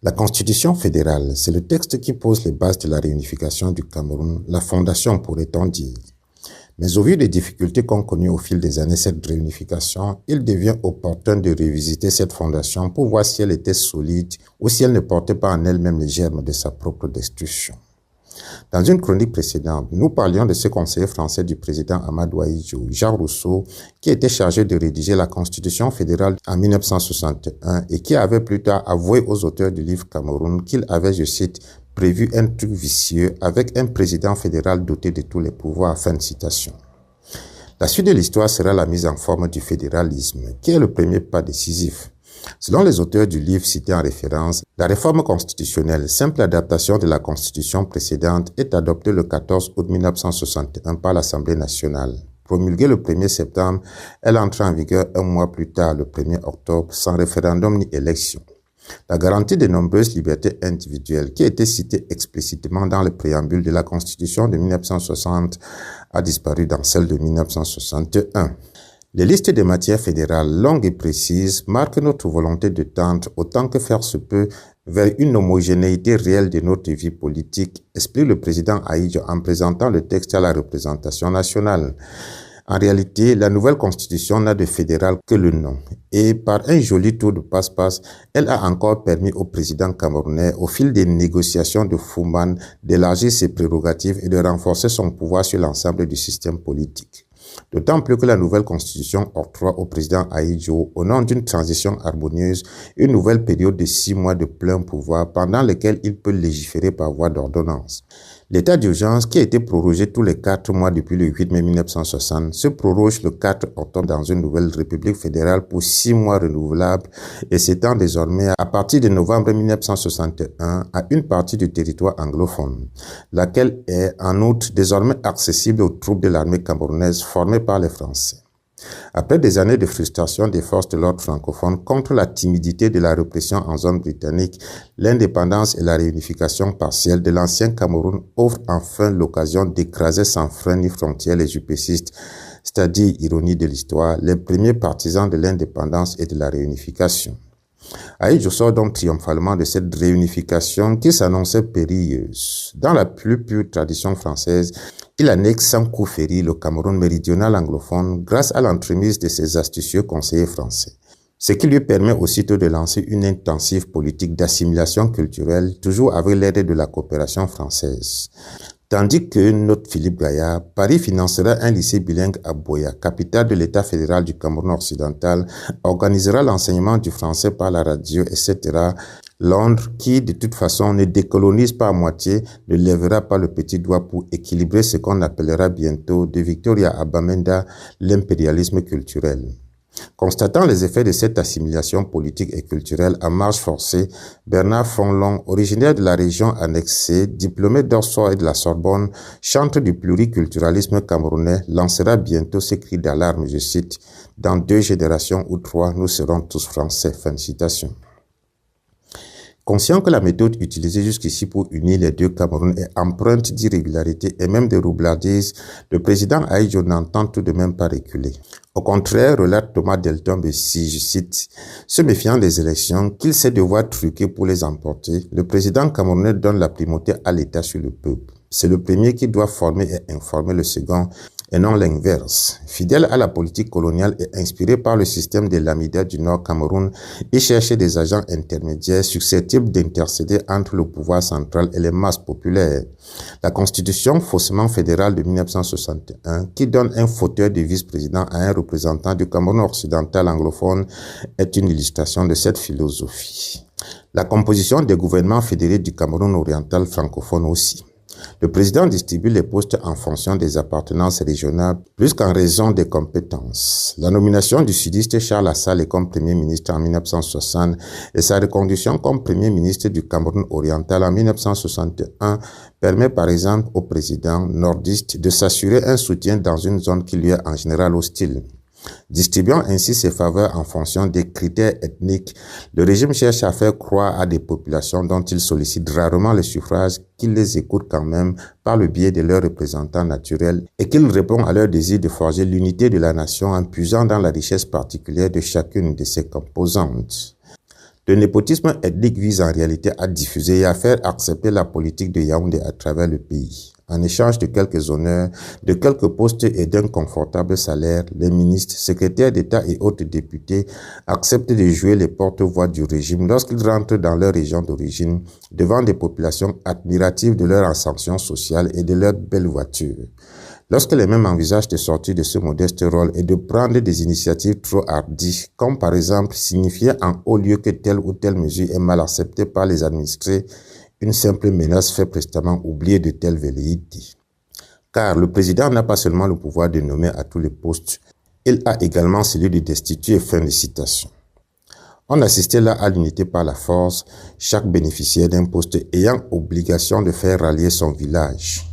La Constitution fédérale, c'est le texte qui pose les bases de la réunification du Cameroun, la fondation pourrait-on dire. Mais au vu des difficultés qu'ont connues au fil des années cette réunification, il devient opportun de revisiter cette fondation pour voir si elle était solide ou si elle ne portait pas en elle-même les germes de sa propre destruction. Dans une chronique précédente, nous parlions de ce conseiller français du président Amadou Ahidjo, Jean Rousseau, qui était chargé de rédiger la Constitution fédérale en 1961 et qui avait plus tard avoué aux auteurs du livre Cameroun qu'il avait, je cite, prévu un truc vicieux avec un président fédéral doté de tous les pouvoirs. Fin de citation. La suite de l'histoire sera la mise en forme du fédéralisme, qui est le premier pas décisif. Selon les auteurs du livre cité en référence, la réforme constitutionnelle, simple adaptation de la constitution précédente, est adoptée le 14 août 1961 par l'Assemblée nationale. Promulguée le 1er septembre, elle entre en vigueur un mois plus tard, le 1er octobre, sans référendum ni élection. La garantie de nombreuses libertés individuelles, qui était citée explicitement dans le préambule de la Constitution de 1960, a disparu dans celle de 1961. Les listes des matières fédérales longues et précises marquent notre volonté de tendre, autant que faire se peut, vers une homogénéité réelle de notre vie politique, explique le président Ahidjo en présentant le texte à la représentation nationale. En réalité, la nouvelle constitution n'a de fédéral que le nom. Et par un joli tour de passe-passe, elle a encore permis au président camerounais, au fil des négociations de Fouman, d'élargir ses prérogatives et de renforcer son pouvoir sur l'ensemble du système politique. D'autant plus que la nouvelle constitution octroie au président Ahidjo, au nom d'une transition harmonieuse, une nouvelle période de 6 mois de plein pouvoir pendant lesquels il peut légiférer par voie d'ordonnance. L'état d'urgence, qui a été prorogé tous les 4 mois depuis le 8 mai 1960, se proroge le 4 octobre dans une nouvelle république fédérale pour 6 mois renouvelables et s'étend désormais à partir de novembre 1961 à une partie du territoire anglophone, laquelle est en outre désormais accessible aux troupes de l'armée camerounaise formées par les Français. Après des années de frustration des forces de l'ordre francophones contre la timidité de la répression en zone britannique, l'indépendance et la réunification partielle de l'ancien Cameroun offrent enfin l'occasion d'écraser sans frein ni frontières les jupécistes, c'est-à-dire, ironie de l'histoire, les premiers partisans de l'indépendance et de la réunification. Ahidjo sort donc triomphalement de cette réunification qui s'annonçait périlleuse. Dans la plus pure tradition française, il annexe sans coup féri le Cameroun méridional anglophone grâce à l'entremise de ses astucieux conseillers français. Ce qui lui permet aussitôt de lancer une intensive politique d'assimilation culturelle, toujours avec l'aide de la coopération française. Tandis que, note Philippe Gaillard, Paris financera un lycée bilingue à Buea, capitale de l'État fédéral du Cameroun occidental, organisera l'enseignement du français par la radio, etc. Londres, qui de toute façon ne décolonise pas à moitié, ne lèvera pas le petit doigt pour équilibrer ce qu'on appellera bientôt, de Victoria Abamenda, l'impérialisme culturel. Constatant les effets de cette assimilation politique et culturelle à marche forcée, Bernard Fonlon, originaire de la région annexée, diplômé d'Oxford et de la Sorbonne, chantre du pluriculturalisme camerounais, lancera bientôt ce cri d'alarme, je cite, « Dans 2 générations ou 3, nous serons tous français ». Fin de citation. Conscient que la méthode utilisée jusqu'ici pour unir les 2 Cameroun est empreinte d'irrégularité et même de roublardise, le président Ahidjo n'entend tout de même pas reculer. Au contraire, relate Thomas Delton Bessi, je cite, « Se méfiant des élections, qu'il sait devoir truquer pour les emporter, le président camerounais donne la primauté à l'État sur le peuple. C'est le premier qui doit former et informer le second, et non l'inverse. Fidèle à la politique coloniale et inspiré par le système de l'Amida du Nord Cameroun, il cherchait des agents intermédiaires susceptibles d'intercéder entre le pouvoir central et les masses populaires. La constitution faussement fédérale de 1961, qui donne un fauteuil de vice-président à un représentant du Cameroun occidental anglophone, est une illustration de cette philosophie. La composition des gouvernements fédérés du Cameroun oriental francophone aussi. Le président distribue les postes en fonction des appartenances régionales plus qu'en raison des compétences. La nomination du sudiste Charles Assale comme premier ministre en 1960 et sa reconduction comme premier ministre du Cameroun oriental en 1961 permet par exemple au président nordiste de s'assurer un soutien dans une zone qui lui est en général hostile. Distribuant ainsi ses faveurs en fonction des critères ethniques, le régime cherche à faire croire à des populations dont il sollicite rarement le suffrage qu'il les écoute quand même par le biais de leurs représentants naturels et qu'il répond à leur désir de forger l'unité de la nation en puisant dans la richesse particulière de chacune de ses composantes. Le népotisme ethnique vise en réalité à diffuser et à faire accepter la politique de Yaoundé à travers le pays. En échange de quelques honneurs, de quelques postes et d'un confortable salaire, les ministres, secrétaires d'État et autres députés acceptent de jouer les porte-voix du régime lorsqu'ils rentrent dans leur région d'origine devant des populations admiratives de leur ascension sociale et de leurs belles voitures. Lorsque les mêmes envisagent de sortir de ce modeste rôle et de prendre des initiatives trop hardies, comme par exemple signifier en haut lieu que telle ou telle mesure est mal acceptée par les administrés, une simple menace fait prestement oublier de telles velléités. Car le président n'a pas seulement le pouvoir de nommer à tous les postes, il a également celui de destituer. Fin de citation. On assistait là à l'unité par la force, chaque bénéficiaire d'un poste ayant obligation de faire rallier son village.